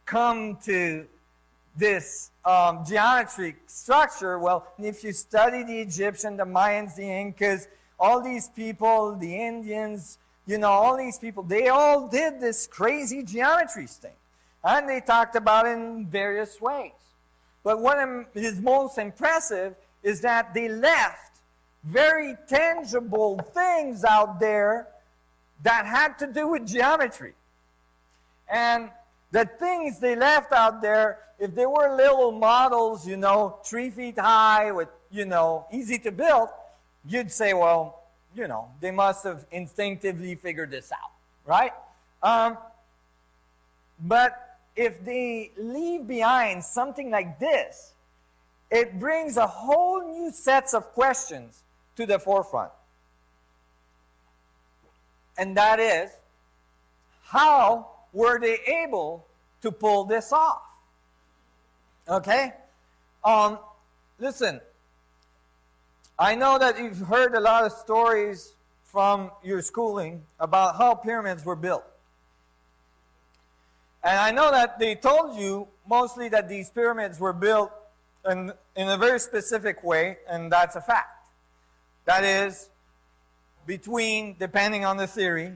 come to this geometric structure? Well, if you study the Egyptians, the Mayans, the Incas, all these people, the Indians, all these people, they all did this crazy geometry thing. And they talked about it in various ways. But what is most impressive is that they left very tangible things out there that had to do with geometry. And the things they left out there, if they were little models, 3 feet high with, easy to build, you'd say, well, they must have instinctively figured this out, right? But if they leave behind something like this, it brings a whole new set of questions to the forefront. And that is, how were they able to pull this off? Okay? Listen, I know that you've heard a lot of stories from your schooling about how pyramids were built. And I know that they told you mostly that these pyramids were built in a very specific way, and that's a fact. That is, between, depending on the theory,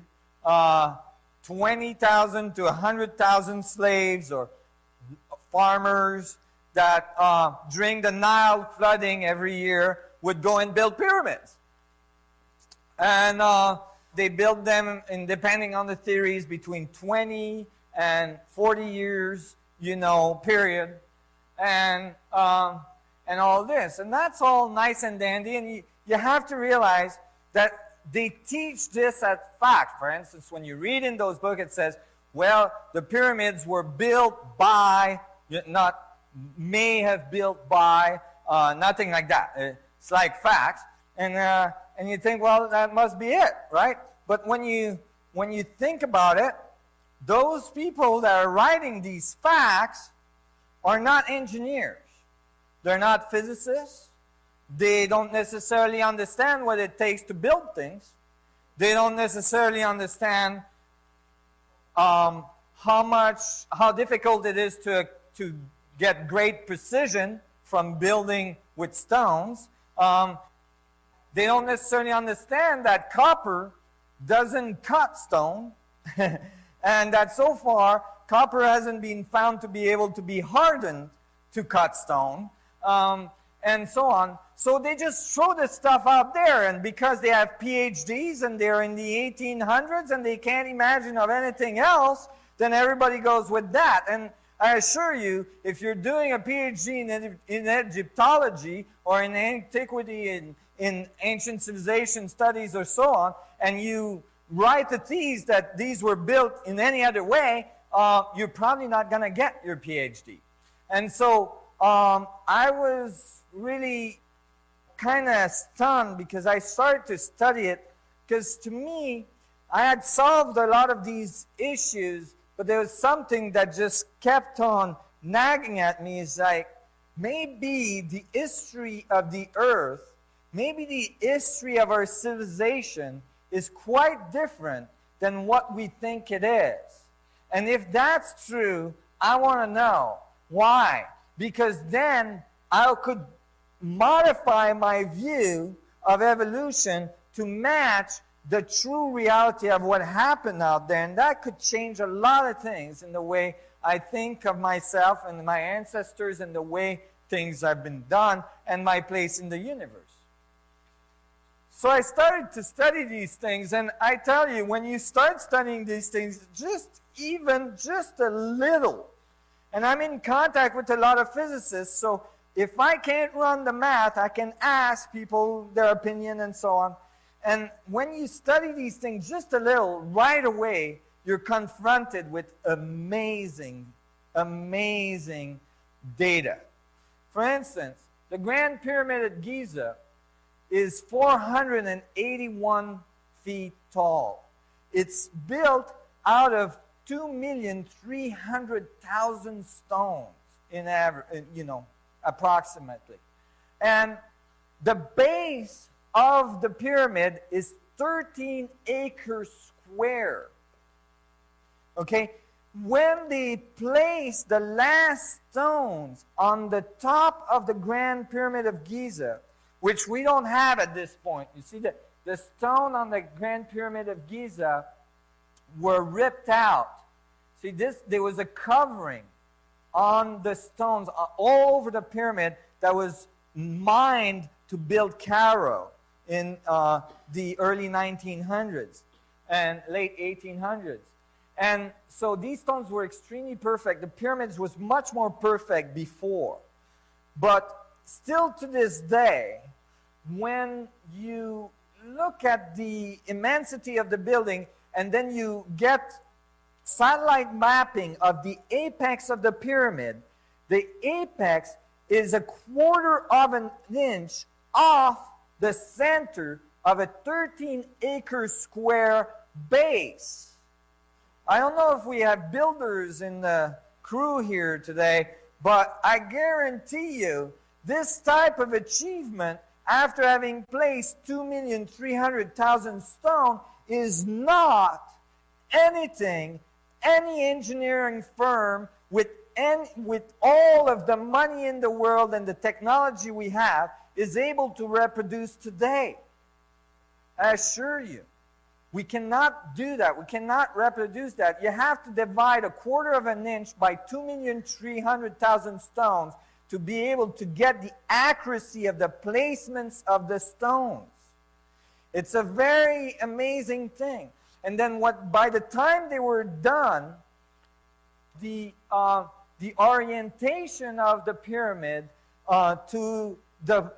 20,000 to 100,000 slaves or farmers that during the Nile flooding every year would go and build pyramids. And they built them, depending on the theories, between 20 and 40 years, period. And all this. And that's all nice and dandy. And you have to realize that they teach this as fact. For instance, when you read in those books, it says, well, the pyramids were built by, not may have built by, nothing like that. It's like facts. And you think, well, that must be it, right? But when you think about it, those people that are writing these facts are not engineers. They're not physicists. They don't necessarily understand what it takes to build things. They don't necessarily understand how difficult it is to get great precision from building with stones. They don't necessarily understand that copper doesn't cut stone, and that so far copper hasn't been found to be able to be hardened to cut stone, and so on. So they just throw this stuff out there, and because they have PhDs and they're in the 1800s and they can't imagine of anything else, then everybody goes with that. And I assure you, if you're doing a PhD in Egyptology or in antiquity, in ancient civilization studies or so on, and you write a thesis that these were built in any other way, you're probably not going to get your PhD. And so I was really kind of stunned because I started to study it, because to me, I had solved a lot of these issues, but there was something that just kept on nagging at me. Is like, maybe the history of the earth, maybe the history of our civilization is quite different than what we think it is. And if that's true, I want to know why. Because then I could modify my view of evolution to match the true reality of what happened out there. And that could change a lot of things in the way I think of myself and my ancestors and the way things have been done and my place in the universe. So I started to study these things, and I tell you, when you start studying these things, just a little, and I'm in contact with a lot of physicists, so if I can't run the math, I can ask people their opinion and so on. And when you study these things just a little, right away, you're confronted with amazing, amazing data. For instance, the Grand Pyramid at Giza is 481 feet tall. It's built out of 2,300,000 stones in average, approximately. And the base of the pyramid is 13 acres square. Okay? when they placed the last stones on the top of the Grand Pyramid of Giza, which we don't have at this point. You see, the stone on the Grand Pyramid of Giza were ripped out. See, there was a covering on the stones all over the pyramid that was mined to build Cairo in the early 1900s and late 1800s. And so these stones were extremely perfect. The pyramids was much more perfect before. But still to this day, when you look at the immensity of the building and then you get satellite mapping of the apex of the pyramid, the apex is 1/4 of an inch off the center of a 13-acre square base. I don't know if we have builders in the crew here today, but I guarantee you this type of achievement, after having placed 2,300,000 stone, is not anything any engineering firm with all of the money in the world and the technology we have is able to reproduce today. I assure you. We cannot do that. We cannot reproduce that. You have to divide 1/4 of an inch by 2,300,000 stones to be able to get the accuracy of the placements of the stones. It's a very amazing thing. And then by the time they were done, the orientation of the pyramid to the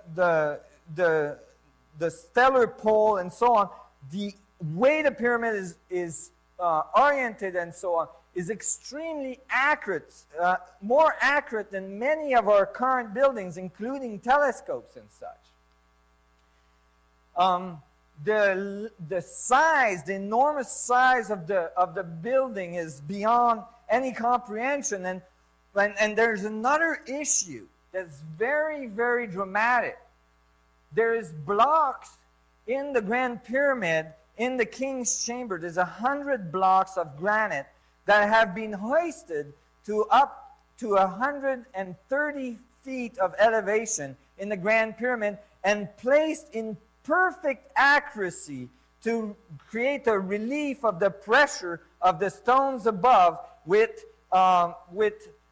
stellar pole and so on, the way the pyramid is oriented and so on is extremely accurate, more accurate than many of our current buildings, including telescopes and such. The size, the enormous size of the building is beyond any comprehension. And there's another issue that's very, very dramatic. There is blocks in the Grand Pyramid, in the King's Chamber. There's 100 blocks of granite that have been hoisted to up to 130 feet of elevation in the Grand Pyramid and placed in perfect accuracy to create a relief of the pressure of the stones above with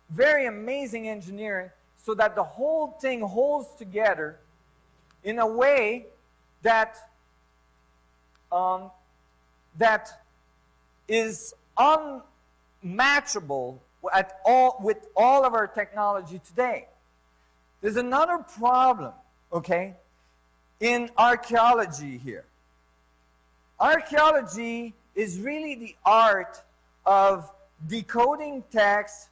very amazing engineering, so that the whole thing holds together in a way that that is unmatchable with all of our technology today. There's another problem, okay, in archaeology here. Archaeology is really the art of decoding text,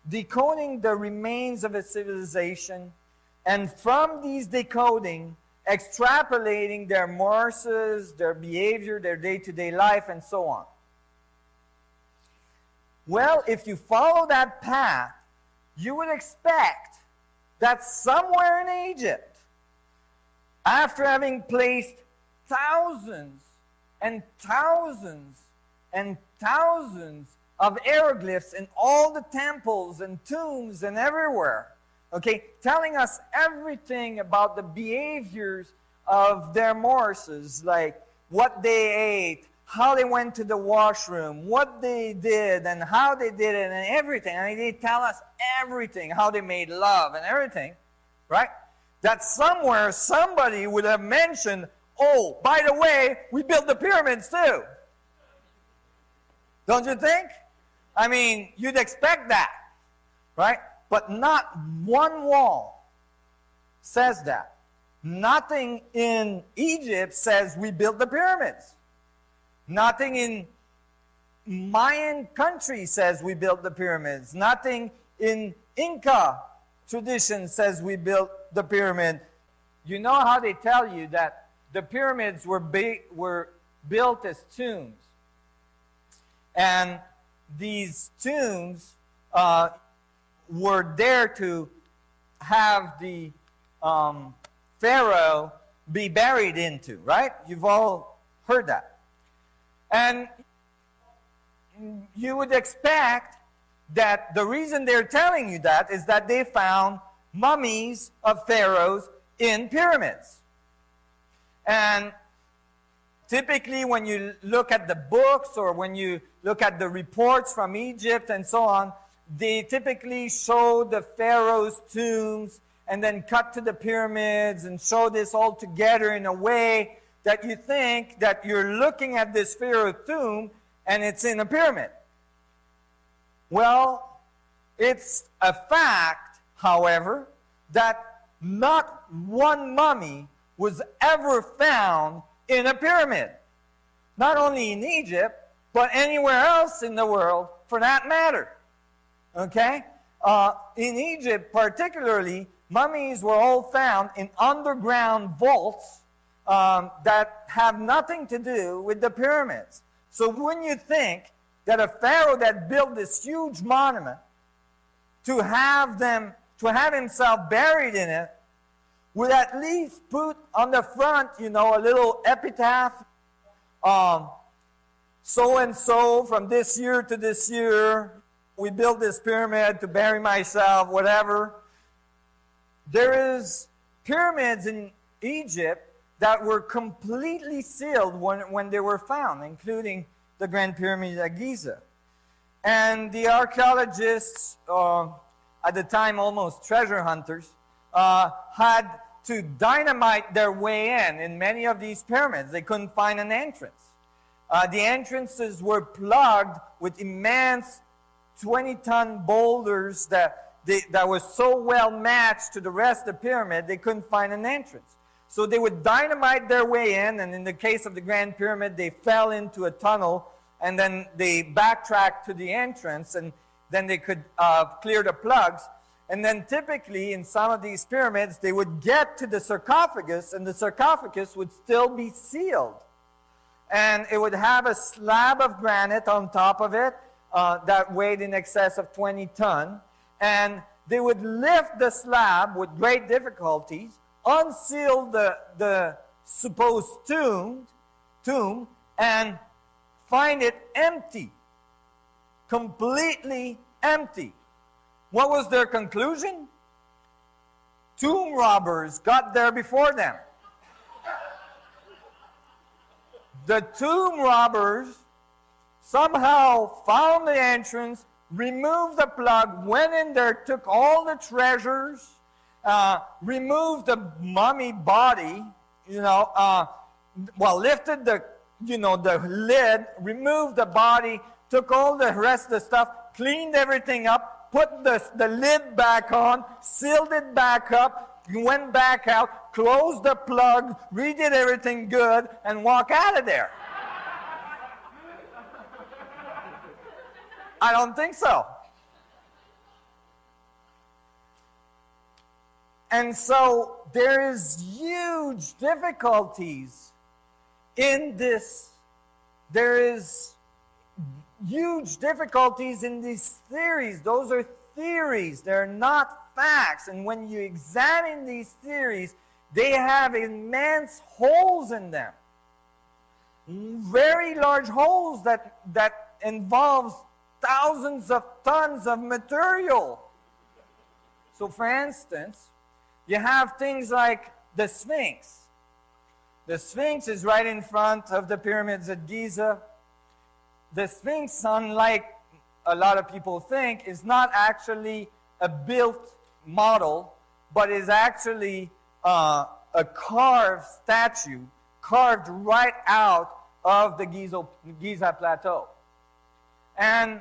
decoding the remains of a civilization, and from these decoding, extrapolating their morses, their behavior, their day-to-day life, and so on. Well, if you follow that path, you would expect that somewhere in Egypt, after having placed thousands and thousands and thousands of hieroglyphs in all the temples and tombs and everywhere, okay, telling us everything about the behaviors of their Morses, like what they ate, how they went to the washroom, what they did, and how they did it, and everything. I mean, they tell us everything, how they made love and everything, right? That somewhere somebody would have mentioned, oh, by the way, we built the pyramids too. Don't you think? I mean, you'd expect that, right? But not one wall says that. Nothing in Egypt says we built the pyramids. Nothing in Mayan country says we built the pyramids. Nothing in Inca tradition says we built the pyramid. You know how they tell you that the pyramids were built as tombs. And these tombs were there to have the Pharaoh be buried into, right? You've all heard that. And you would expect that the reason they're telling you that is that they found mummies of pharaohs in pyramids. And typically when you look at the books or when you look at the reports from Egypt and so on, they typically show the pharaoh's tombs and then cut to the pyramids and show this all together in a way that you think that you're looking at this pharaoh tomb and it's in a pyramid. Well, it's a fact, however, that not one mummy was ever found in a pyramid. Not only in Egypt, but anywhere else in the world for that matter. Okay? In Egypt particularly, mummies were all found in underground vaults that have nothing to do with the pyramids. So when you think that a pharaoh that built this huge monument to have himself buried in it would at least put on the front, a little epitaph, so and so from this year to this year, we built this pyramid to bury myself, whatever. There is pyramids in Egypt that were completely sealed when they were found, including the Grand Pyramid at Giza. And the archaeologists, at the time almost treasure hunters, had to dynamite their way in many of these pyramids. They couldn't find an entrance. The entrances were plugged with immense 20-ton boulders that was so well matched to the rest of the pyramid, they couldn't find an entrance. So they would dynamite their way in, and in the case of the Grand Pyramid, they fell into a tunnel, and then they backtracked to the entrance, and then they could clear the plugs. And then typically, in some of these pyramids, they would get to the sarcophagus, and the sarcophagus would still be sealed. And it would have a slab of granite on top of it that weighed in excess of 20 tons. And they would lift the slab with great difficulties, unseal the supposed tomb, and find it empty, completely empty. What was their conclusion? Tomb robbers got there before them. The tomb robbers somehow found the entrance, removed the plug, went in there, took all the treasures, removed the mummy body, lifted the lid, removed the body, took all the rest of the stuff, cleaned everything up, put the lid back on, sealed it back up, went back out, closed the plug, redid everything good, and walked out of there. I don't think so. And so there is huge difficulties in this. There is huge difficulties in these theories. Those are theories. They're not facts. And when you examine these theories, they have immense holes in them. Very large holes that involves thousands of tons of material. So for instance, you have things like the Sphinx. The Sphinx is right in front of the pyramids at Giza. The Sphinx, unlike a lot of people think, is not actually a built model, but is actually a carved statue, carved right out of the Giza Plateau. And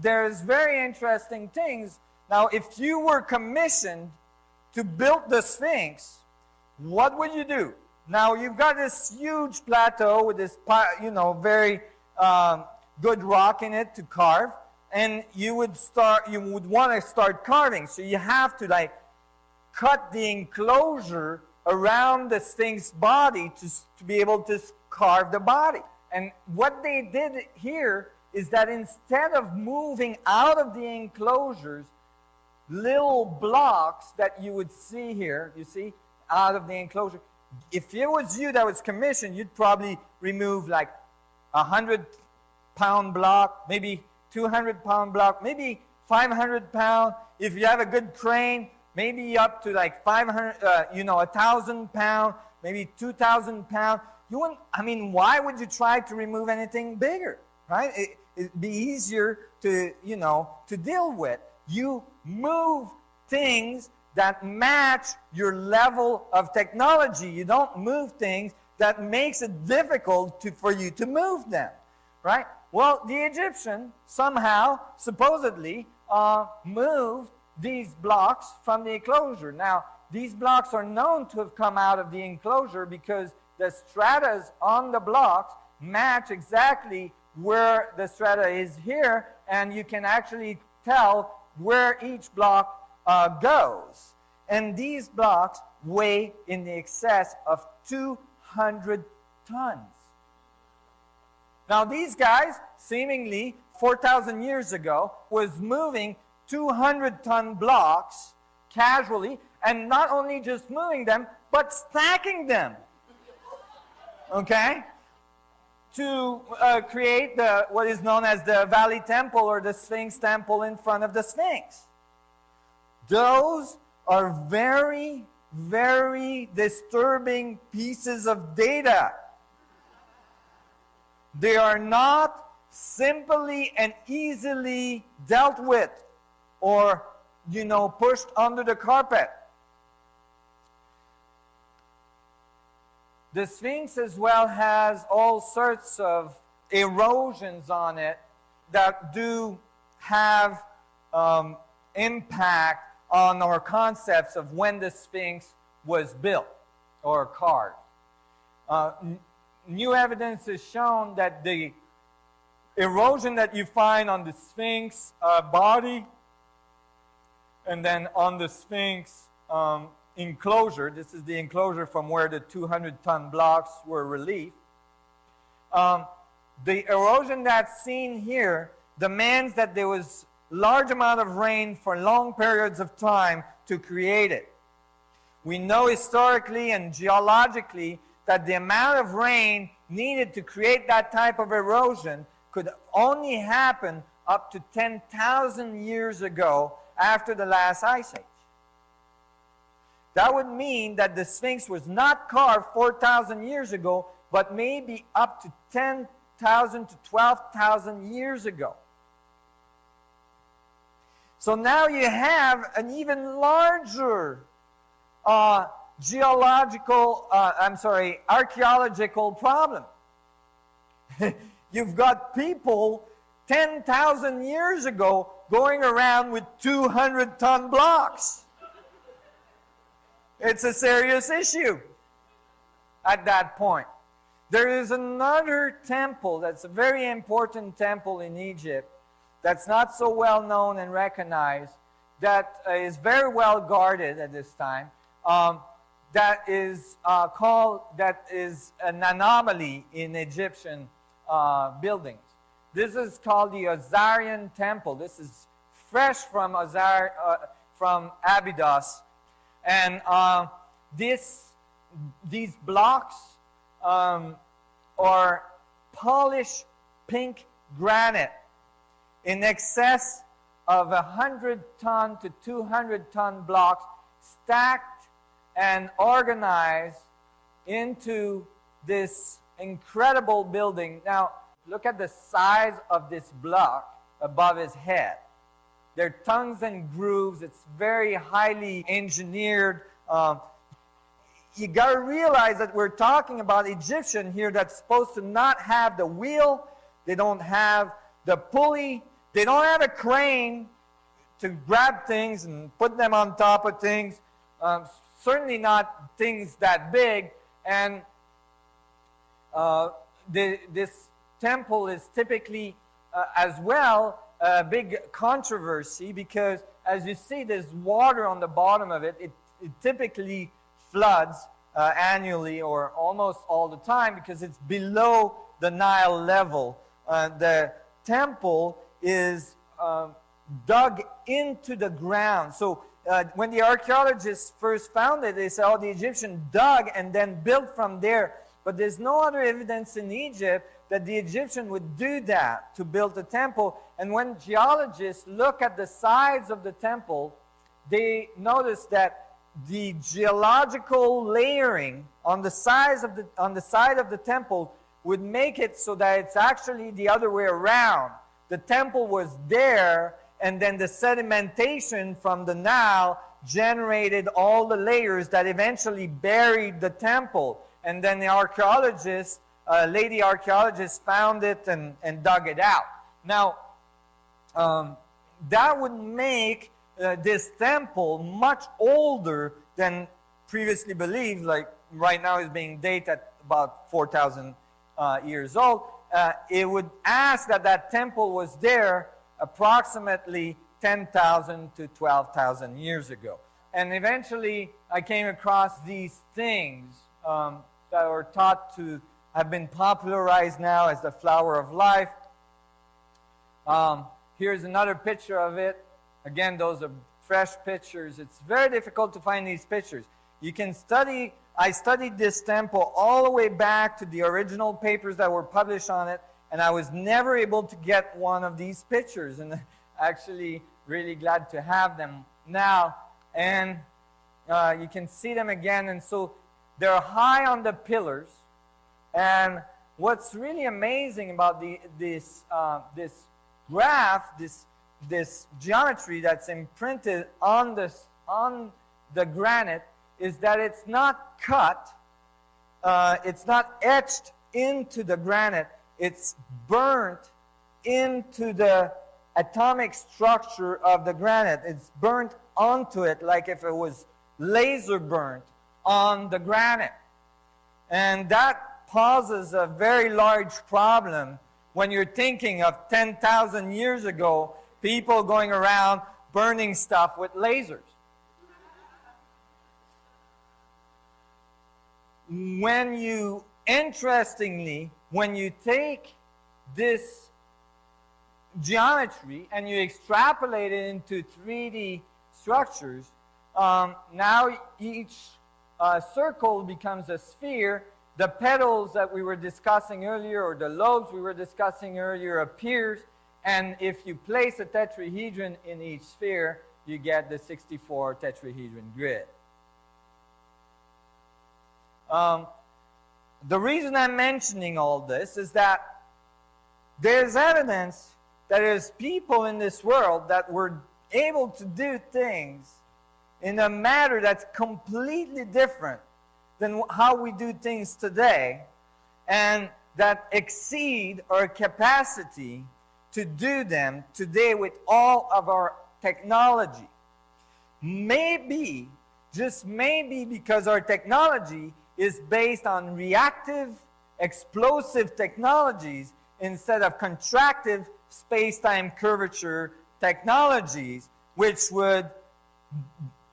there's very interesting things. Now, if you were commissioned to build the Sphinx, what would you do? Now, you've got this huge plateau with this, very good rock in it to carve, and you would want to start carving. So you have to cut the enclosure around the Sphinx body to be able to carve the body. And what they did here is that instead of moving out of the enclosures, little blocks that you would see here, you see, out of the enclosure, if it was you that was commissioned, you'd probably remove 100 pound block, maybe 200-pound block, maybe 500 pound. If you have a good crane, maybe up to like 1,000 pound, maybe 2,000 pound. You wouldn't, I mean, why would you try to remove anything bigger, right? It'd be easier to, to deal with. You move things that match your level of technology. You don't move things that makes it difficult for you to move them, right? Well, the Egyptian somehow, supposedly, moved these blocks from the enclosure. Now, these blocks are known to have come out of the enclosure because the stratas on the blocks match exactly where the strata is here, and you can actually tell where each block goes. And these blocks weigh in the excess of 200 tons. Now, these guys, seemingly 4,000 years ago, was moving 200-ton blocks casually, and not only just moving them, but stacking them, okay, to create what is known as the Valley Temple or the Sphinx Temple in front of the Sphinx. Those are very, very disturbing pieces of data. They are not simply and easily dealt with or, pushed under the carpet. The Sphinx as well has all sorts of erosions on it that do have impact on our concepts of when the Sphinx was built or carved. New evidence has shown that the erosion that you find on the Sphinx body and then on the Sphinx enclosure, this is the enclosure from where the 200-ton blocks were relieved, the erosion that's seen here demands that there was large amount of rain for long periods of time to create it. We know historically and geologically that the amount of rain needed to create that type of erosion could only happen up to 10,000 years ago after the last ice age. That would mean that the Sphinx was not carved 4,000 years ago, but maybe up to 10,000 to 12,000 years ago. So now you have an even larger archaeological problem. You've got people 10,000 years ago going around with 200-ton blocks. It's a serious issue at that point. There is another temple that's a very important temple in Egypt that's not so well known and recognized, that is very well guarded at this time, that is an anomaly in Egyptian buildings. This is called the Osiris Temple. This is fresh from Abydos, and these blocks are polished pink granite in excess of 100-ton to 200-ton blocks stacked and organized into this incredible building. Now, look at the size of this block above his head. There are tongues and grooves. It's very highly engineered. You got to realize that we're talking about Egyptian here that's supposed to not have the wheel. They don't have the pulley. They don't have a crane to grab things and put them on top of things. Certainly not things that big. And this temple is typically as well a big controversy because, as you see, there's water on the bottom of it. It typically floods annually or almost all the time because it's below the Nile level. The temple is dug into the ground. So when the archaeologists first found it, they said, oh, the Egyptian dug and then built from there. But there's no other evidence in Egypt that the Egyptian would do that to build the temple. And when geologists look at the sides of the temple, they notice that the geological layering on the side of the temple would make it so that it's actually the other way around. The temple was there, and then the sedimentation from the Nile generated all the layers that eventually buried the temple. And then the archaeologists, lady archaeologists, found it and dug it out. Now, that would make this temple much older than previously believed. Like right now is being dated at about 4,000 years old. It would ask that that temple was there approximately 10,000 to 12,000 years ago. And eventually I came across these things that were thought to have been popularized now as the flower of life. Here's another picture of it. Again, those are fresh pictures. It's very difficult to find these pictures. You can study, I studied this temple all the way back to the original papers that were published on it, and I was never able to get one of these pictures, and actually really glad to have them now. And you can see them again, and so they're high on the pillars. And what's really amazing about this graph, this geometry that's imprinted on the granite, is that it's not cut, it's not etched into the granite, it's burnt into the atomic structure of the granite. It's burnt onto it like if it was laser burnt on the granite. And that poses a very large problem when you're thinking of 10,000 years ago, people going around burning stuff with lasers. Interestingly, when you take this geometry and you extrapolate it into 3D structures, now each circle becomes a sphere. The petals that we were discussing earlier, or the lobes we were discussing earlier, appears, and if you place a tetrahedron in each sphere, you get the 64 tetrahedron grid. The reason I'm mentioning all this is that there's evidence that there's people in this world that were able to do things in a manner that's completely different than how we do things today, and that exceed our capacity to do them today with all of our technology. Maybe, just maybe, because our technology is based on reactive, explosive technologies instead of contractive space-time curvature technologies, which would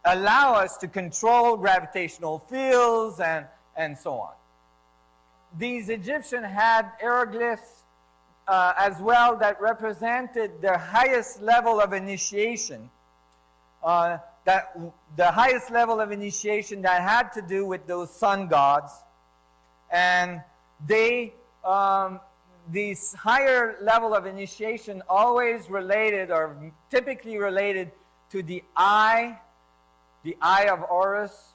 allow us to control gravitational fields and so on. These Egyptians had hieroglyphs as well that represented the highest level of initiation. The highest level of initiation that had to do with those sun gods. And these higher level of initiation always related, or typically related, to the eye of Horus.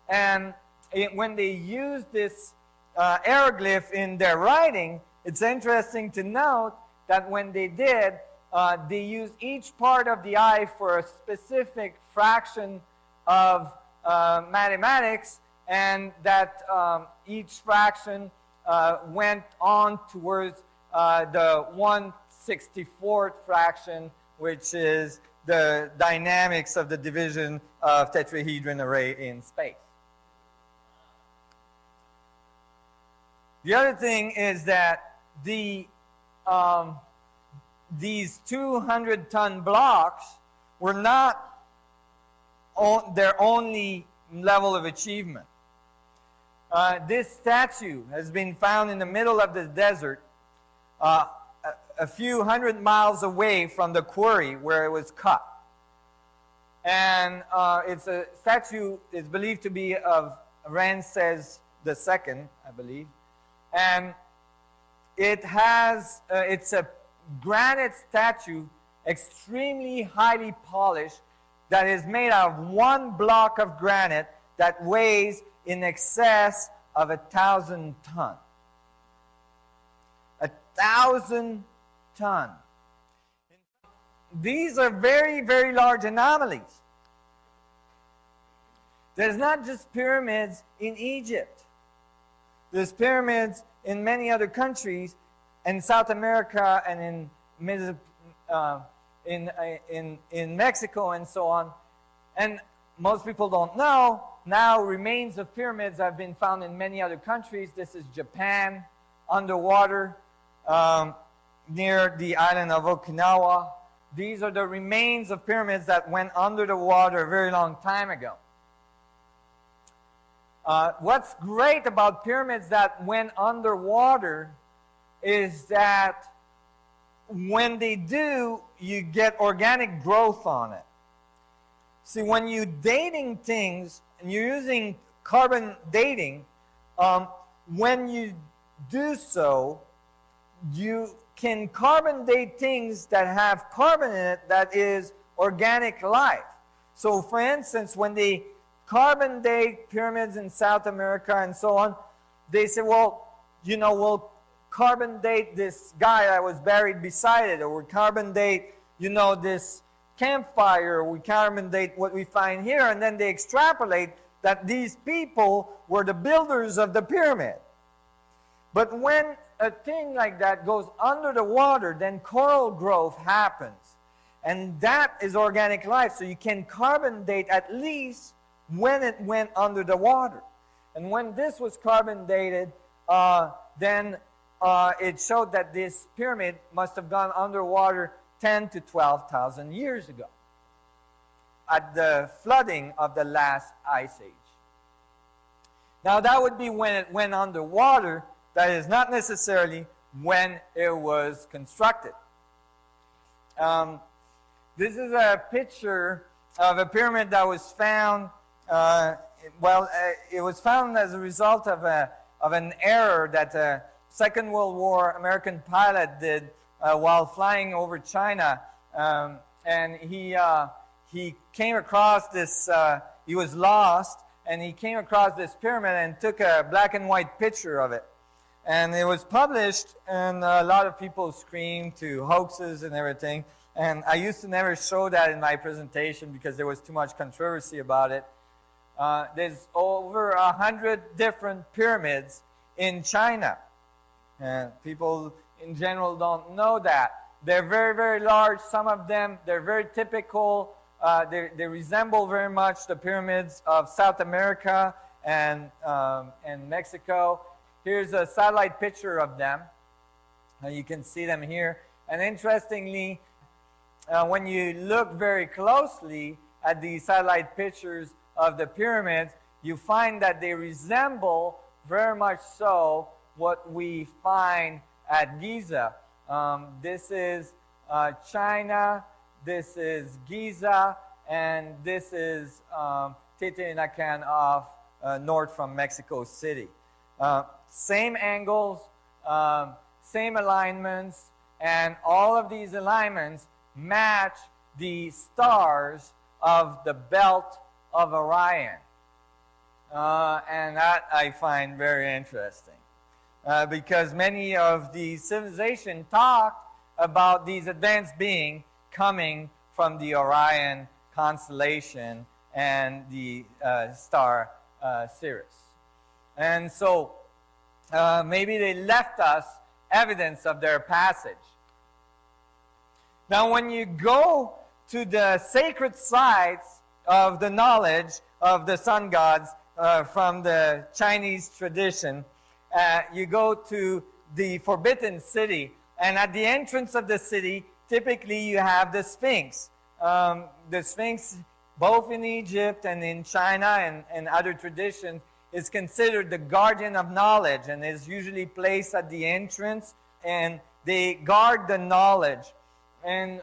And when they used this hieroglyph in their writing, it's interesting to note that when they did, they used each part of the eye for a specific fraction of mathematics, and that each fraction went on towards the 1/64th fraction, which is the dynamics of the division of tetrahedron array in space. The other thing is that these 200-ton blocks were not their only level of achievement. This statue has been found in the middle of the desert, a few hundred miles away from the quarry where it was cut. And it's a statue is believed to be of Ramses II, I believe. And it's a granite statue, extremely highly polished, that is made out of one block of granite that weighs in excess of 1,000 tons. 1,000 tons. These are very, very large anomalies. There's not just pyramids in Egypt. There's pyramids in many other countries, in South America and in Mexico and so on. And most people don't know, now remains of pyramids have been found in many other countries. This is Japan, underwater, near the island of Okinawa. These are the remains of pyramids that went under the water a very long time ago. What's great about pyramids that went underwater is that when they do, you get organic growth on it. See, when you're dating things, and you're using carbon dating, when you do so, you can carbon date things that have carbon in it that is organic life. So, for instance, when they carbon date pyramids in South America and so on, they say, well, you know, we'll carbon date this guy that was buried beside it, or we carbon date, you know, this campfire, or we carbon date what we find here, and then they extrapolate that these people were the builders of the pyramid. But when a thing like that goes under the water, then coral growth happens. And that is organic life. So you can carbon date at least when it went under the water. And when this was carbon dated, then it showed that this pyramid must have gone underwater 10 to 12,000 years ago, at the flooding of the last ice age. Now that would be when it went underwater. That is not necessarily when it was constructed. This is a picture of a pyramid that was found. It was found as a result of an error that a Second World War American pilot did while flying over China, and he came across this. He was lost, and he came across this pyramid and took a black and white picture of it. And it was published, and a lot of people screamed to hoaxes and everything. And I used to never show that in my presentation because there was too much controversy about it. There's over 100 different pyramids in China. And people in general don't know that. They're very, very large. Some of them, they're very typical. They resemble very much the pyramids of South America and Mexico. Here's a satellite picture of them. You can see them here. And interestingly, when you look very closely at the satellite pictures of the pyramids, you find that they resemble very much so what we find at Giza. This is China, this is Giza, and this is Teotihuacan off north from Mexico City. Same angles, same alignments, and all of these alignments match the stars of the belt of Orion. And that I find very interesting. Because many of the civilizations talked about these advanced beings coming from the Orion constellation and the star Sirius. And so maybe they left us evidence of their passage. Now when you go to the sacred sites of the knowledge of the sun gods from the Chinese tradition, you go to the Forbidden City, and at the entrance of the city, typically you have the Sphinx. The Sphinx, both in Egypt and in China and other traditions, is considered the guardian of knowledge and is usually placed at the entrance, and they guard the knowledge. And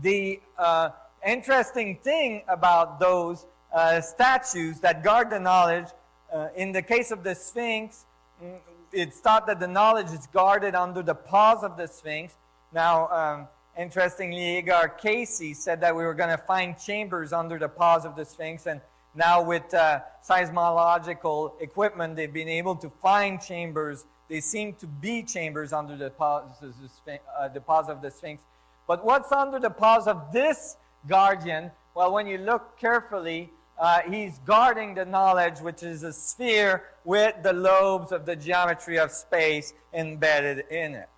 the interesting thing about those statues that guard the knowledge, in the case of the Sphinx, it's thought that the knowledge is guarded under the paws of the Sphinx. Now, interestingly, Edgar Casey said that we were going to find chambers under the paws of the Sphinx, and now with seismological equipment, they've been able to find chambers. They seem to be chambers under the paws of the Sphinx. But what's under the paws of this guardian? Well, when you look carefully, he's guarding the knowledge, which is a sphere with the lobes of the geometry of space embedded in it.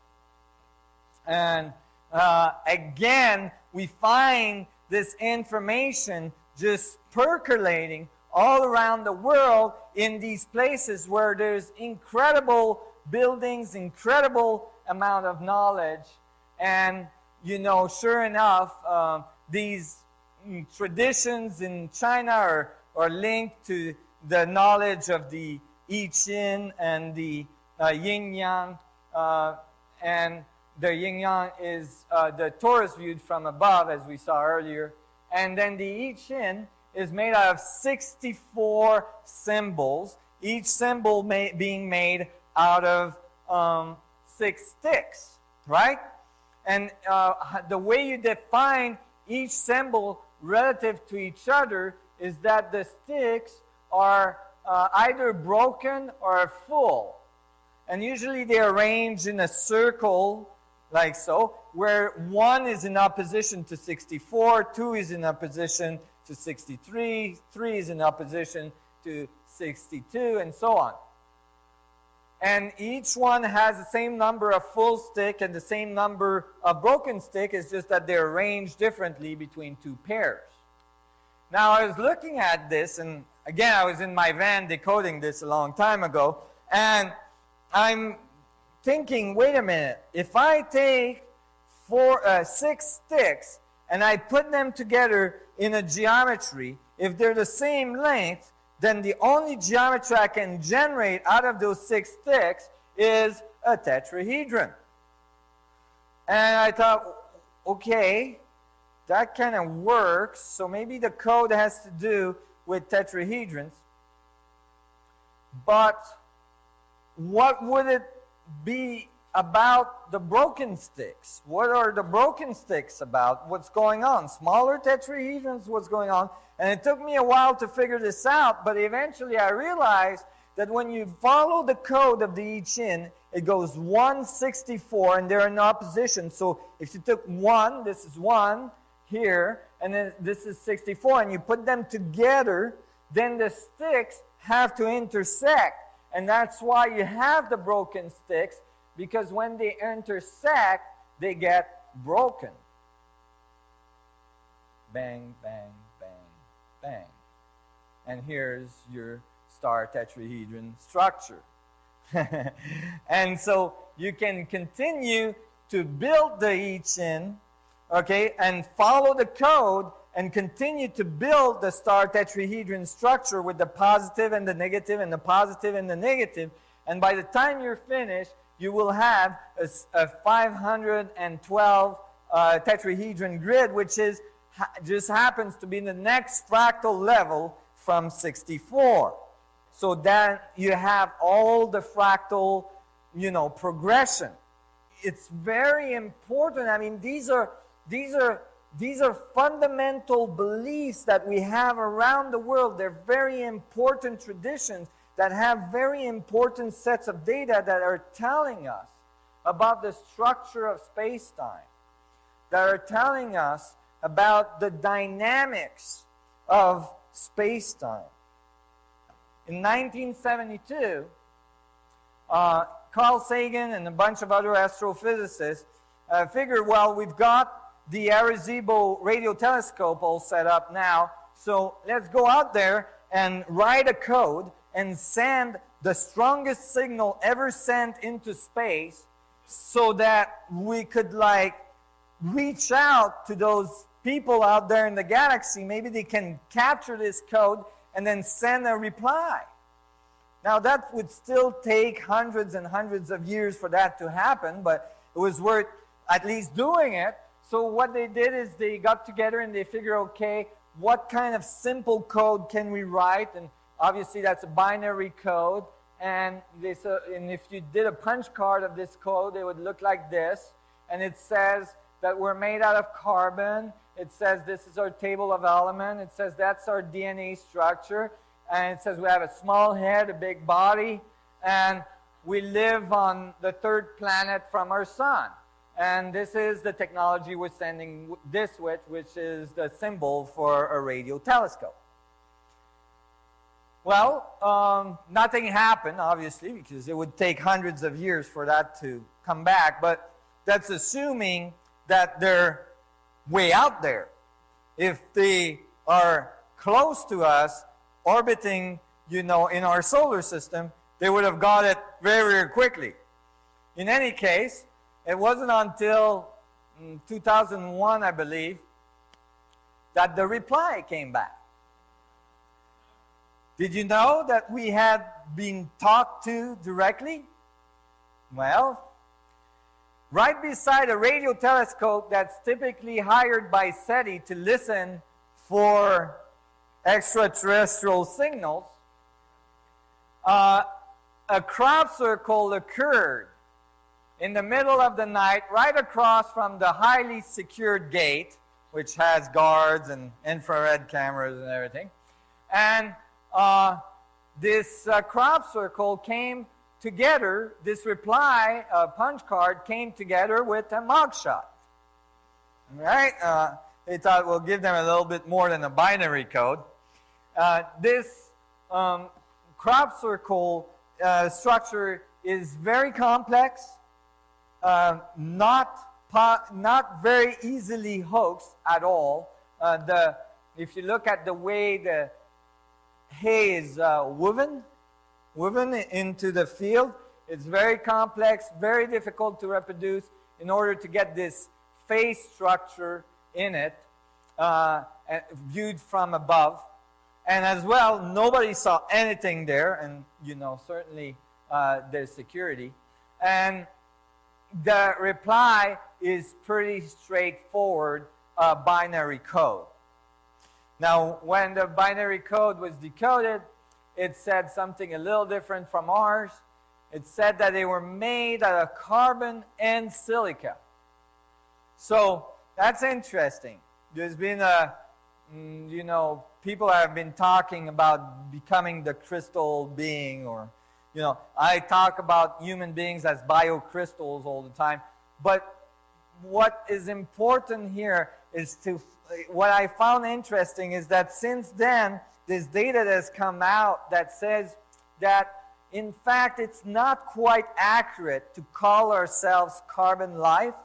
And again, we find this information just percolating all around the world in these places where there's incredible buildings, incredible amount of knowledge. And, you know, sure enough, these traditions in China are linked to the knowledge of the I Ching and the Yin Yang. And the Yin Yang is the torus viewed from above, as we saw earlier. And then the I Ching is made out of 64 symbols, each symbol being made out of 6 sticks, right? And the way you define each symbol relative to each other is that the sticks are either broken or full. And usually they are arranged in a circle like so, where 1 is in opposition to 64, 2 is in opposition to 63, 3 is in opposition to 62, and so on. And each one has the same number of full stick and the same number of broken stick. It's just that they're arranged differently between 2 pairs. Now, I was looking at this, and again, I was in my van decoding this a long time ago, and I'm thinking, wait a minute, if I take 6 sticks and I put them together in a geometry, if they're the same length, then the only geometry I can generate out of those 6 sticks is a tetrahedron. And I thought, okay, that kind of works, so maybe the code has to do with tetrahedrons. But what would it be about the broken sticks? What are the broken sticks about? What's going on? Smaller tetrahedrons, what's going on? And it took me a while to figure this out, but eventually I realized that when you follow the code of the I Ching, it goes 164, and they're in opposition. So if you took 1, this is 1 here, and then this is 64, and you put them together, then the sticks have to intersect. And that's why you have the broken sticks, because when they intersect, they get broken. Bang, bang, bang, bang. And here's your star tetrahedron structure. And so you can continue to build the I Ching, okay, and follow the code and continue to build the star tetrahedron structure with the positive and the negative and the positive and the negative. And by the time you're finished, you will have a 512 tetrahedron grid, which is just happens to be the next fractal level from 64. So then you have all the fractal, progression. It's very important. I mean, these are fundamental beliefs that we have around the world. They're very important traditions that have very important sets of data that are telling us about the structure of space-time, that are telling us about the dynamics of space-time. In 1972, Carl Sagan and a bunch of other astrophysicists figured, well, we've got the Arecibo radio telescope all set up now, so let's go out there and write a code and send the strongest signal ever sent into space so that we could reach out to those people out there in the galaxy. Maybe they can capture this code and then send a reply. Now that would still take hundreds and hundreds of years for that to happen, but it was worth at least doing it. So what they did is they got together and they figured, okay, what kind of simple code can we write? And obviously that's a binary code. and if you did a punch card of this code, it would look like this. And it says that we're made out of carbon. It says this is our table of elements. It says that's our DNA structure. And it says we have a small head, a big body, and we live on the third planet from our sun. And this is the technology we're sending this with, which is the symbol for a radio telescope. Well, nothing happened, obviously, because it would take hundreds of years for that to come back. But that's assuming that they're way out there. If they are close to us, orbiting, in our solar system, they would have got it very, very quickly. In any case, it wasn't until 2001, I believe, that the reply came back. Did you know that we had been talked to directly? Well, right beside a radio telescope that's typically hired by SETI to listen for extraterrestrial signals, a crop circle occurred in the middle of the night right across from the highly secured gate, which has guards and infrared cameras and everything. And this crop circle came together, this reply punch card came together with a mugshot. Right? They thought we'll give them a little bit more than a binary code. This crop circle structure is very complex, not very easily hoaxed at all. If you look at the way the hay is woven into the field, it's very complex, very difficult to reproduce in order to get this face structure in it viewed from above. And as well, nobody saw anything there, and certainly there's security. And the reply is pretty straightforward, binary code. Now, when the binary code was decoded, it said something a little different from ours. It said that they were made out of carbon and silica. So that's interesting. There's been people have been talking about becoming the crystal being, or, I talk about human beings as biocrystals all the time. But what is important here is what I found interesting is that since then, this data that has come out that says that, in fact, it's not quite accurate to call ourselves carbon life,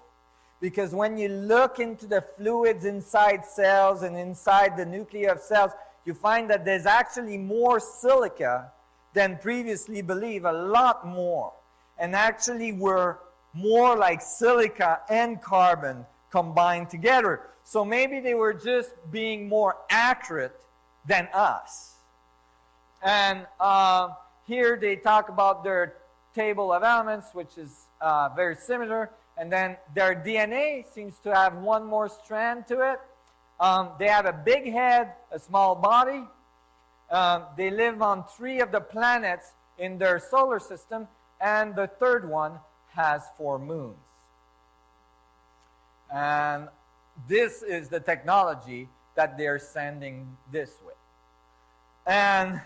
because when you look into the fluids inside cells and inside the nuclei of cells, you find that there's actually more silica than previously believed, a lot more. And actually we're more like silica and carbon combined together. So maybe they were just being more accurate than us. And here they talk about their table of elements, which is very similar. And then their DNA seems to have one more strand to it. They have a big head, a small body. They live on 3 of the planets in their solar system, and the third one has 4 moons. And this is the technology that they're sending this with. And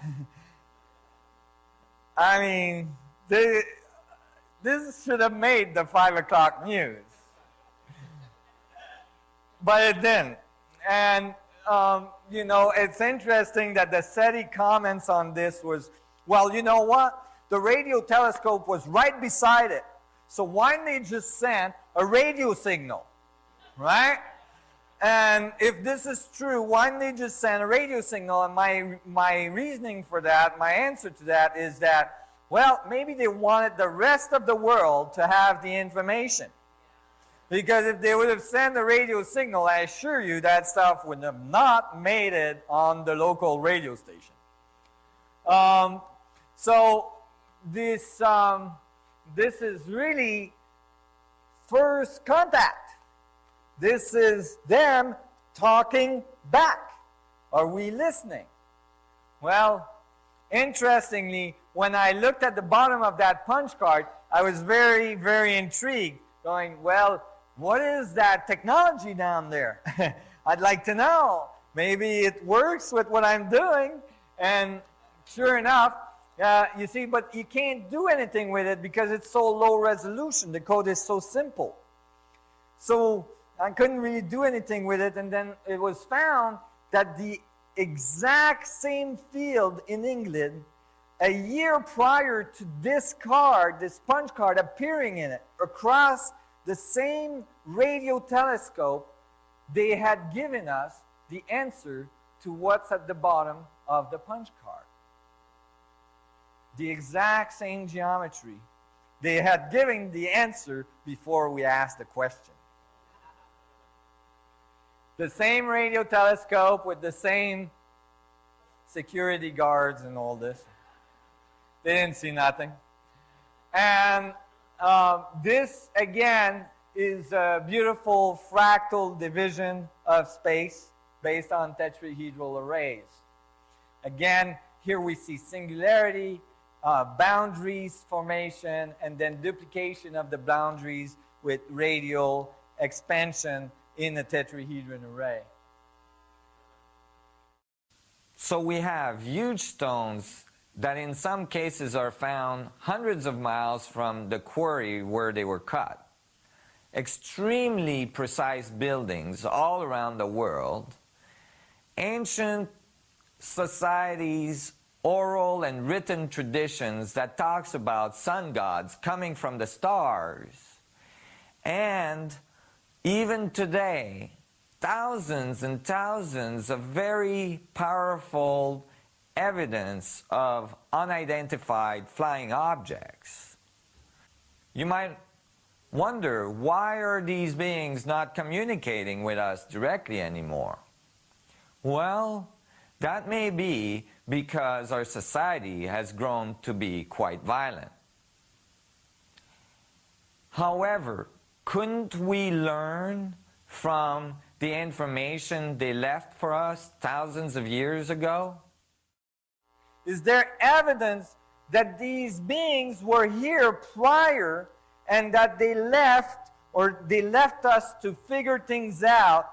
I mean, this should have made the 5 o'clock news. But it didn't. And, it's interesting that the SETI comments on this was, well, you know what? The radio telescope was right beside it. So why didn't they just send a radio signal, right? And if this is true, why didn't they just send a radio signal? And my reasoning for that, my answer to that is that, well, maybe they wanted the rest of the world to have the information. Because if they would have sent a radio signal, I assure you that stuff would have not made it on the local radio station. So this is really first contact. This is them talking back. Are we listening? Well, interestingly, when I looked at the bottom of that punch card, I was very, very intrigued, going, well, what is that technology down there? I'd like to know. Maybe it works with what I'm doing. And sure enough, you see, but you can't do anything with it because it's so low resolution. The code is so simple. So I couldn't really do anything with it. And then it was found that the exact same field in England, a year prior to this card, this punch card appearing in it, across the same radio telescope, they had given us the answer to what's at the bottom of the punch card. The exact same geometry. They had given the answer before we asked the question. The same radio telescope with the same security guards and all this. They didn't see nothing. And this, again, is a beautiful fractal division of space based on tetrahedral arrays. Again, here we see singularity, boundaries formation, and then duplication of the boundaries with radial expansion in a tetrahedron array. So we have huge stones that in some cases are found hundreds of miles from the quarry where they were cut. Extremely precise buildings all around the world. Ancient societies, oral and written traditions that talks about sun gods coming from the stars. And even today, thousands and thousands of very powerful evidence of unidentified flying objects. You might wonder, why are these beings not communicating with us directly anymore? Well, that may be because our society has grown to be quite violent. However, couldn't we learn from the information they left for us thousands of years ago? Is there evidence that these beings were here prior and that they left, or they left us to figure things out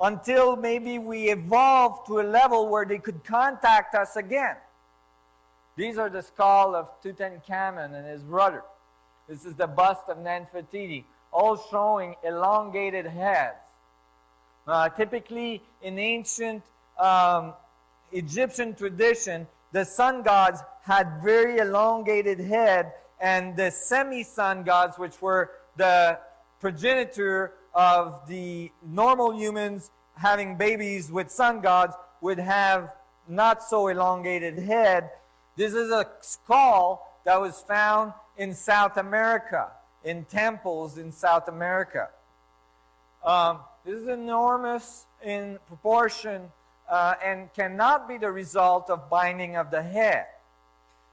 until maybe we evolved to a level where they could contact us again? These are the skull of Tutankhamun and his brother. This is the bust of Nefertiti, all showing elongated heads. Typically, in ancient Egyptian tradition, the sun gods had very elongated head, and the semi-sun gods, which were the progenitor of the normal humans having babies with sun gods, would have not so elongated head. This is a skull that was found in South America, in temples in South America. This is enormous in proportion and cannot be the result of binding of the head.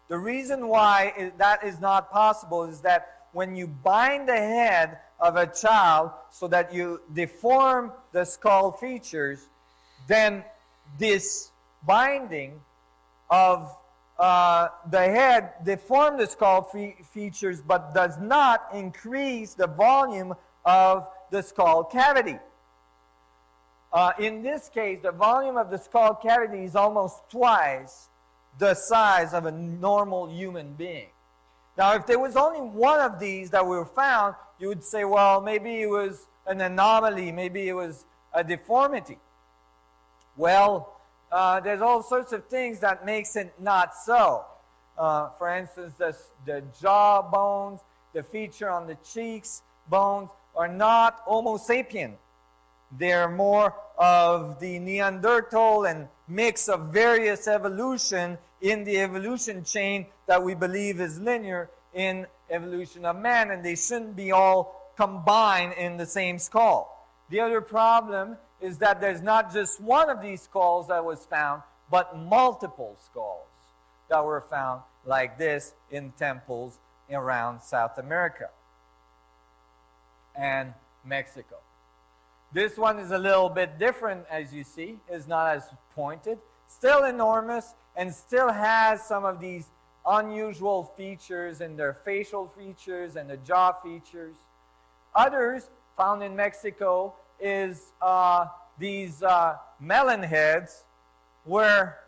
The reason why that is not possible is that when you bind the head of a child so that you deform the skull features, then this binding of the head deforms the skull features but does not increase the volume of the skull cavity. In this case, the volume of the skull cavity is almost twice the size of a normal human being. Now, if there was only one of these that were found, you would say, well, maybe it was an anomaly, maybe it was a deformity. Well, there's all sorts of things that makes it not so. For instance, the jaw bones, the feature on the cheeks bones are not Homo sapien. They're more of the Neanderthal and mix of various evolution in the evolution chain that we believe is linear in evolution of man, and they shouldn't be all combined in the same skull. The other problem is that there's not just one of these skulls that was found, but multiple skulls that were found like this in temples around South America and Mexico. This one is a little bit different, as you see. It's not as pointed. Still enormous, and still has some of these unusual features in their facial features and the jaw features. Others found in Mexico is these melon heads, where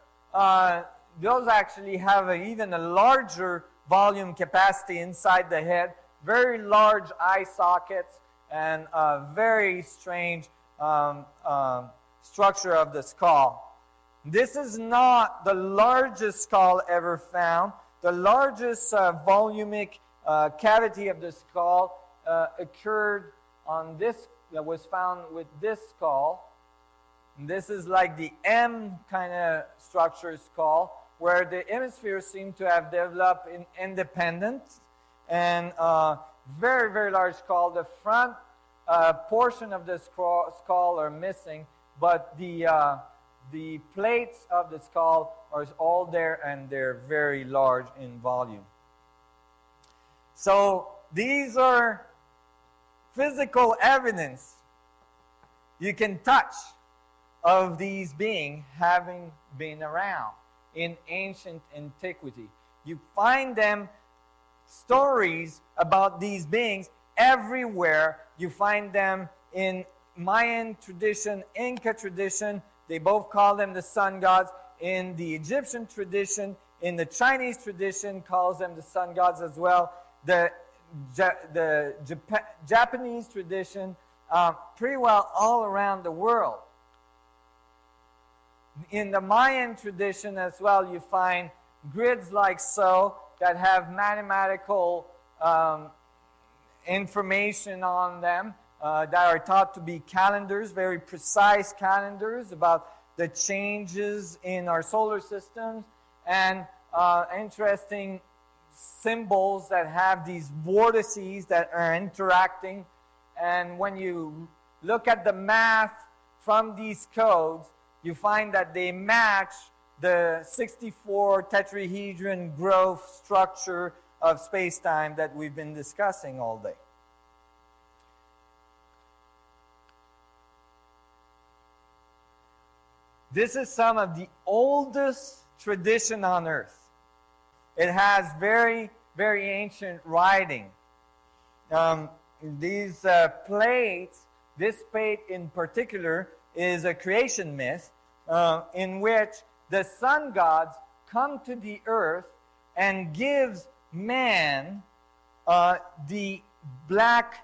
those actually have even a larger volume capacity inside the head, very large eye sockets, and a very strange structure of the skull. This is not the largest skull ever found. The largest volumic cavity of the skull occurred on this, that was found with this skull. And this is like the M kind of structure skull, where the hemispheres seem to have developed in independence, and very, very large skull. The front portion of the skull are missing, but the plates of the skull are all there, and they're very large in volume. So these are physical evidence you can touch of these beings having been around in ancient antiquity. You find them, stories about these beings, everywhere. You find them in Mayan tradition, Inca tradition. They both call them the sun gods. In the Egyptian tradition, in the Chinese tradition, calls them the sun gods as well. The Japanese tradition, pretty well all around the world. In the Mayan tradition as well, you find grids like so that have mathematical information on them that are thought to be calendars, very precise calendars about the changes in our solar systems, and interesting symbols that have these vortices that are interacting. And when you look at the math from these codes, you find that they match the 64 tetrahedron growth structure of space-time that we've been discussing all day. This is some of the oldest tradition on Earth. It has very, very ancient writing. These plates, this plate in particular, is a creation myth in which the sun gods come to the earth and gives man the black,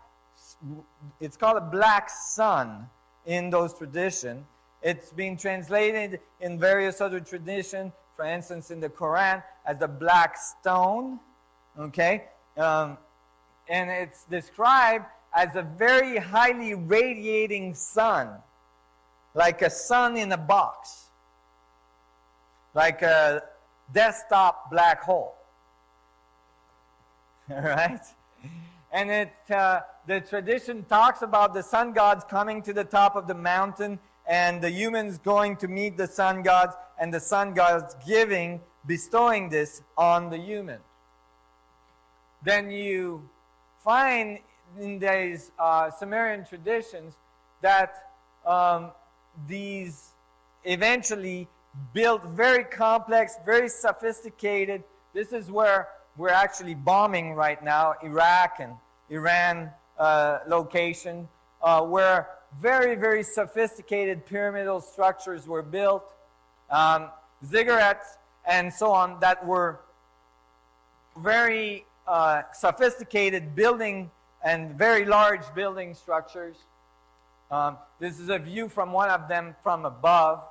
it's called a black sun in those traditions. It's been translated in various other traditions, for instance in the Quran, as the black stone, okay? And it's described as a very highly radiating sun, like a sun in a box, like a desktop black hole. All right? And the tradition talks about the sun gods coming to the top of the mountain, and the humans going to meet the sun gods, and the sun gods bestowing this on the human. Then you find in these Sumerian traditions that these eventually built very complex, very sophisticated. This is where we're actually bombing right now, Iraq and Iran location, where very, very sophisticated pyramidal structures were built, ziggurats and so on, that were very sophisticated building and very large building structures. This is a view from one of them from above.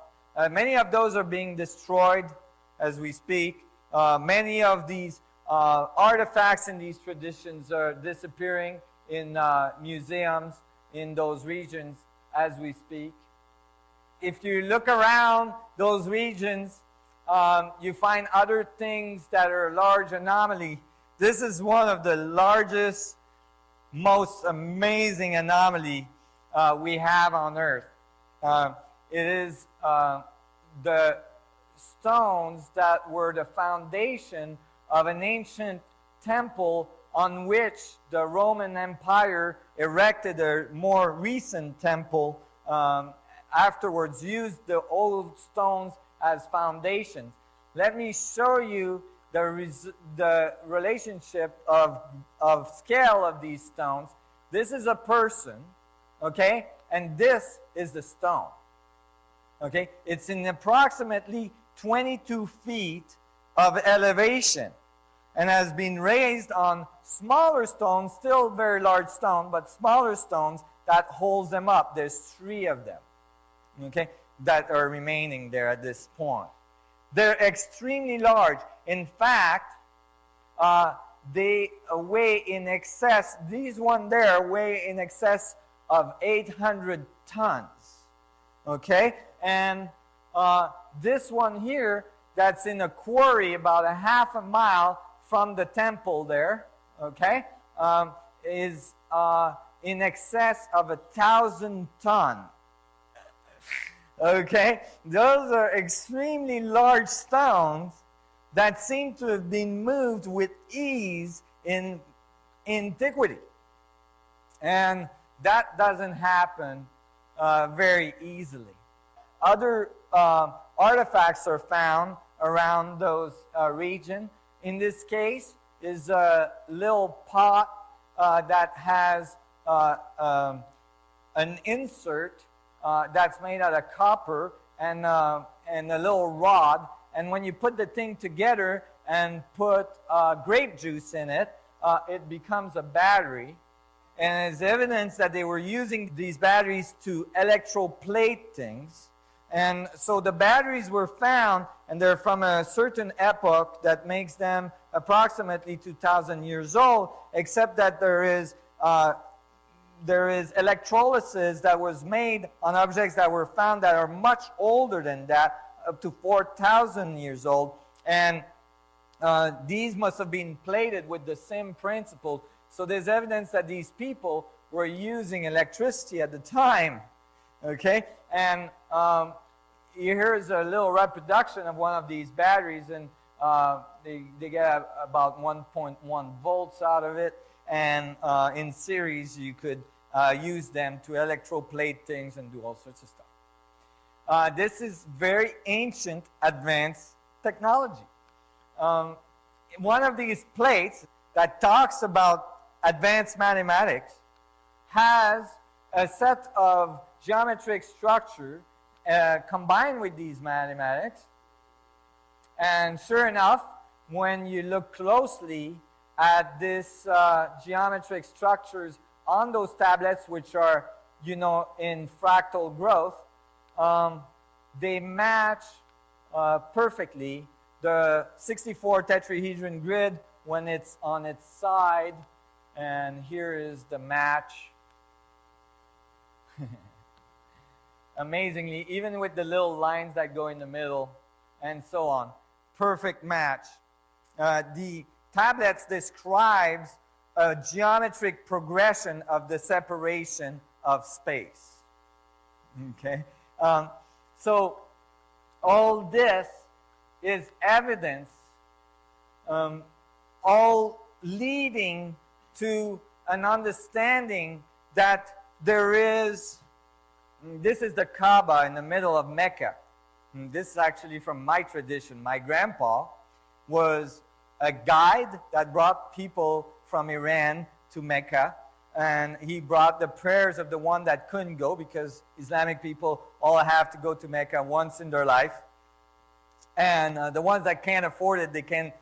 Many of those are being destroyed as we speak. Many of these artifacts in these traditions are disappearing in museums in those regions as we speak. If you look around those regions, you find other things that are large anomaly. This is one of the largest, most amazing anomaly we have on Earth. It is the stones that were the foundation of an ancient temple on which the Roman Empire erected a more recent temple, afterwards used the old stones as foundations. Let me show you the relationship of scale of these stones. This is a person, okay? And this is the stone, okay? It's in approximately 22 feet of elevation and has been raised on smaller stones, still very large stone, but smaller stones that holds them up. There's 3 of them, okay, that are remaining there at this point. They're extremely large. In fact, they weigh in excess, these one there weigh in excess of 800 tons, okay? And this one here, that's in a quarry about a half a mile from the temple there, okay, is in excess of 1,000 tons. Okay, those are extremely large stones that seem to have been moved with ease in antiquity. And that doesn't happen very easily. Other artifacts are found around those region. In this case is a little pot that has an insert that's made out of copper and a little rod. And when you put the thing together and put grape juice in it, it becomes a battery. And it's evidence that they were using these batteries to electroplate things. And so the batteries were found, and they're from a certain epoch that makes them approximately 2,000 years old, except that there is electrolysis that was made on objects that were found that are much older than that, up to 4,000 years old. And these must have been plated with the same principle. So there's evidence that these people were using electricity at the time. Okay? And here's a little reproduction of one of these batteries, and they get about 1.1 volts out of it. And in series, you could use them to electroplate things and do all sorts of stuff. This is very ancient, advanced technology. One of these plates that talks about advanced mathematics has a set of geometric structure combined with these mathematics. And sure enough, when you look closely at this geometric structures on those tablets, which are, you know, in fractal growth, they match perfectly the 64 tetrahedron grid when it's on its side. And here is the match. Amazingly, even with the little lines that go in the middle and so on. Perfect match. The tablets describes a geometric progression of the separation of space. Okay? So all this is evidence, all leading to an understanding that there is, this is the Kaaba in the middle of Mecca. This is actually from my tradition. My grandpa was a guide that brought people from Iran to Mecca, and he brought the prayers of the one that couldn't go, because Islamic people all have to go to Mecca once in their life. And the ones that can't afford it,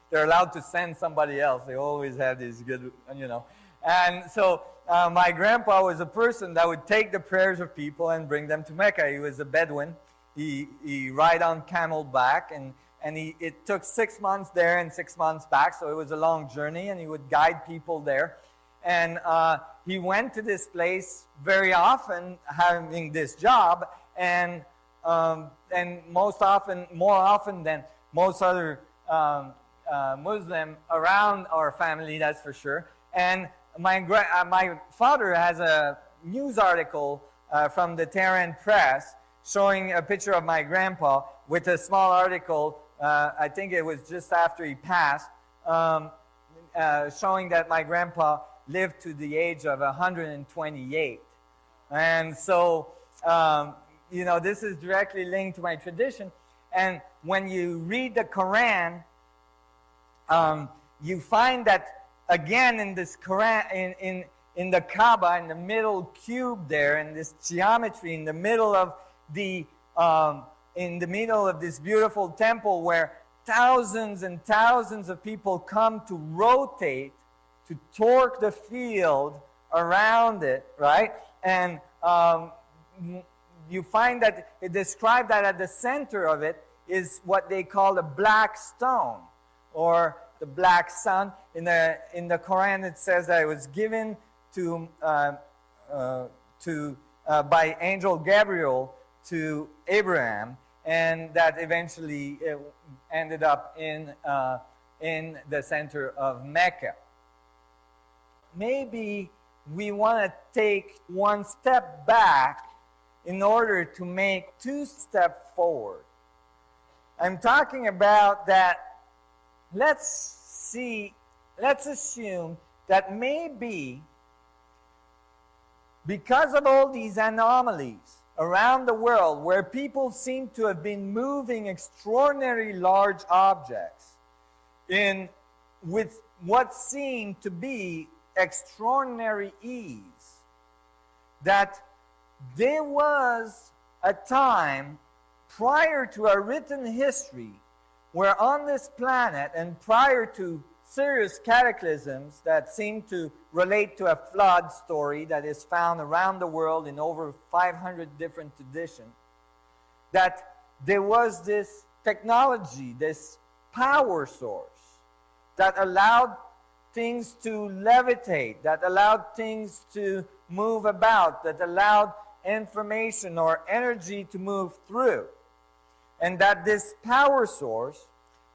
they're allowed to send somebody else. They always have these good, you know. And so my grandpa was a person that would take the prayers of people and bring them to Mecca. He was a Bedouin. He ride on camel back, and it took 6 months there and 6 months back, so it was a long journey, and he would guide people there. And he went to this place very often, having this job, and more often than most other Muslim around our family, that's for sure. And my father has a news article from the Tehran Press showing a picture of my grandpa with a small article, I think it was just after he passed, showing that my grandpa lived to the age of 128. And so, you know, this is directly linked to my tradition. And when you read the Quran, You find that again in this Quran, in the Kaaba, in the middle cube there, in this geometry, in the middle of this beautiful temple where thousands and thousands of people come to rotate, to torque the field around it, right? And you find that it described that at the center of it is what they call the black stone, or the black sun. In the Quran, it says that it was given by angel Gabriel to Abraham, and that eventually it ended up in the center of Mecca. Maybe we want to take one step back in order to make two steps forward. I'm talking about that. Let's assume that maybe because of all these anomalies around the world where people seem to have been moving extraordinarily large objects with what seemed to be extraordinary ease, that there was a time prior to our written history where on this planet, and prior to serious cataclysms that seem to relate to a flood story that is found around the world in over 500 different traditions, that there was this technology, this power source that allowed things to levitate, that allowed things to move about, that allowed information or energy to move through. And that this power source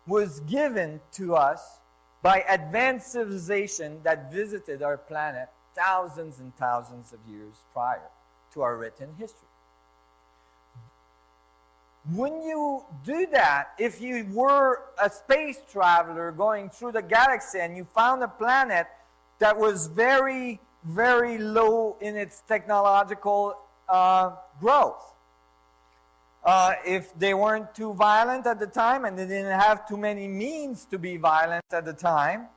was given to us by advanced civilization that visited our planet thousands and thousands of years prior to our written history. When you do that, if you were a space traveler going through the galaxy and you found a planet that was very, very low in its technological growth, if they weren't too violent at the time and they didn't have too many means to be violent at the time,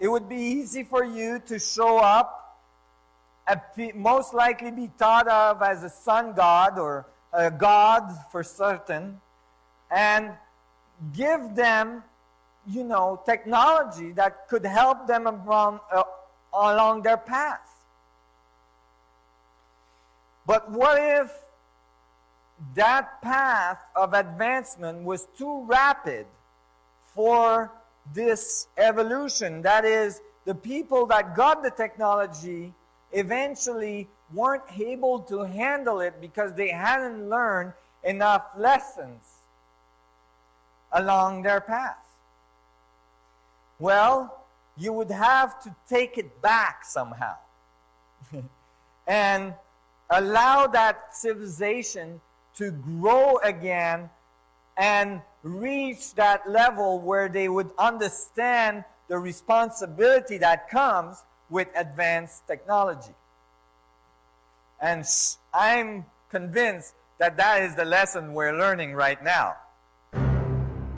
it would be easy for you to show up, most likely be thought of as a sun god or a god for certain, and give them, technology that could help them along their path. But what if that path of advancement was too rapid for this evolution? That is, the people that got the technology eventually weren't able to handle it because they hadn't learned enough lessons along their path. Well, you would have to take it back somehow and allow that civilization to grow again and reach that level where they would understand the responsibility that comes with advanced technology. And I'm convinced that that is the lesson we're learning right now.